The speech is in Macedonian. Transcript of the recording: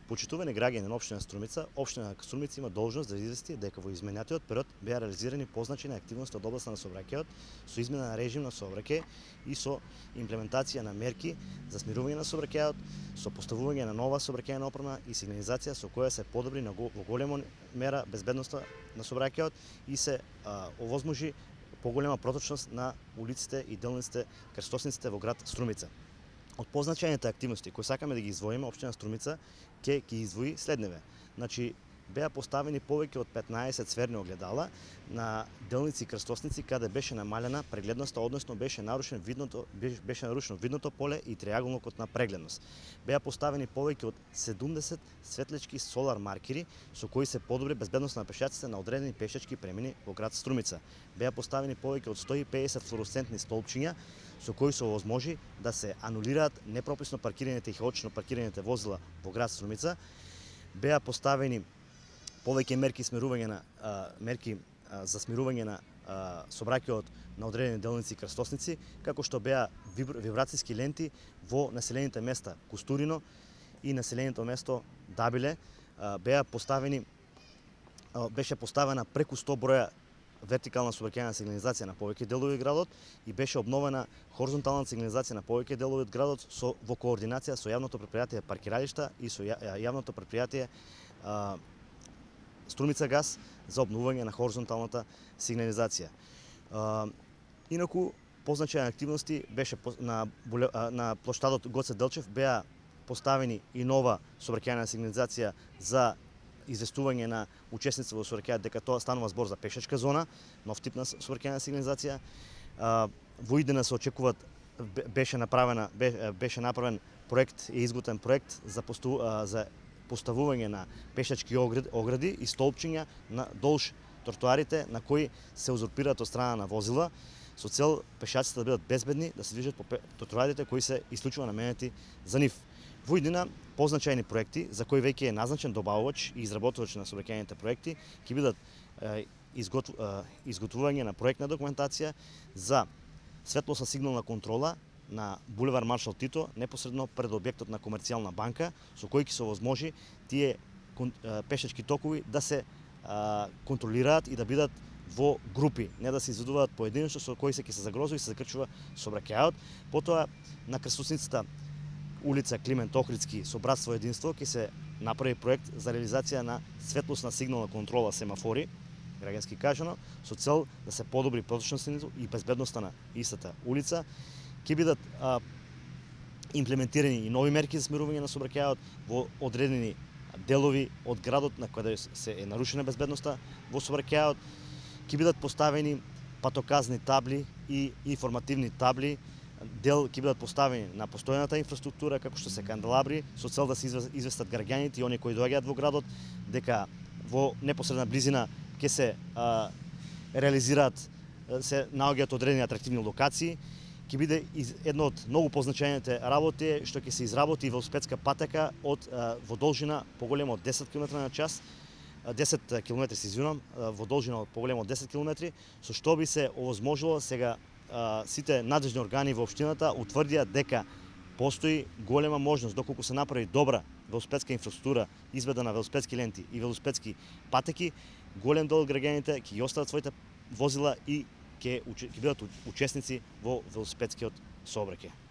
Почитувани граѓани на општина Струмица, општина Струмица има должност да извести дека во изминатиот период беа реализирани позначени активности од областа на сообраќајот со измена на режим на сообраќај и со имплементација на мерки за смирување на сообраќајот, со поставување на нова сообраќајна опрема и сигнализација со која се подобри во голема мера безбедноста на сообраќајот и се овозможи поголема проточност на улиците и делниците, крстосниците во град Струмица. Од позначајните активности кои сакаме да ги издвоиме, општина Струмица ќе ги издвои следниве. Значи, беа поставени повеќе од 15 сферни огледала на делници и крстосници каде беше намалена прегледноста, односно беше нарушено видното поле и триаголникот на прегледност. Беа поставени повеќе од 70 светлички солар маркери со кои се подобри безбедноста на пешаците на одредени пешачки премини во град Струмица. Беа поставени повеќе од 150 флуоресцентни столпчиња со кои се овозможи да се анулираат непрописно паркираните и хаотично паркираните возила во град Струмица. Беа поставени повеќе мерки за смирување на сообраќајот на одредени делници и крстосници, како што беа вибрацијски ленти во населените места Кустурино и населеното место Дабиле. Беше поставена преку 100 броја вертикална сообраќајна сигнализација на повеќе делови од градот и беше обновена хоризонтална сигнализација на повеќе делови од градот во координација со јавното претпријатие паркиралишта и со јавното претпријатие Струмица газ за обновување на хоризонталната сигнализација. Инаку позначајни активности беше на плоштадот Гоце Делчев беа поставени и нова сообраќајна сигнализација за известување на учесници во сообраќајот дека тоа станува збор за пешачка зона, нов тип на сообраќајна сигнализација. Во иднина се очекуваат беше направен проект и изготвен проект за поставување на пешачки огради и столпчиња долж тротоарите на кои се узурпираат од страна на возила со цел пешаците да бидат безбедни да се движат по тротоарите кои се исклучиво наменети за нив. Во иднина позначајни проекти за кои веќе е назначен добавувач и изработувач на сообраќајните проекти ќе бидат изготвување на проектна документација за светлосна сигнална контрола на булевар Маршал Тито, непосредно пред објектот на Комерцијална банка, со кој ќе се овозможи тие пешачки токови да се контролираат и да бидат во групи, не да се изведуваат поединечно, со кои ќе се загрозува и се закрчува сообраќајот. Потоа на крстосницата улица Климент Охридски со Братство единство ќе се направи проект за реализација на светлосна сигнална контрола семафори, граѓански кажано, со цел да се подобри проточноста и безбедноста на истата улица. Ќе бидат имплементирани и нови мерки за смирување на сообраќајот во одредени делови од градот на каде се е нарушена безбедноста во сообраќајот. Ќе бидат поставени патоказни табли и информативни табли. Дел ќе бидат поставени на постојната инфраструктура како што се канделабри со цел да се известат граѓаните и оние кои доаѓаат во градот дека во непосредна близина ќе се се наоѓаат одредени атрактивни локации. Ќе биде едно од многу позначајните работи што ќе се изработи велосипедска патека во должина поголема од 10 км на час, 10 км во должина поголема од 10 км, со што би се овозможило сега сите надлежни органи во општината утврдија дека постои голема можност доколку се направи добра велосипедска инфраструктура, изведена велосипедски ленти и велосипедски патеки, голем дел од граѓаните ќе ги остават своите возила и ќе бидат учесници во велосипедскиот сообраќај.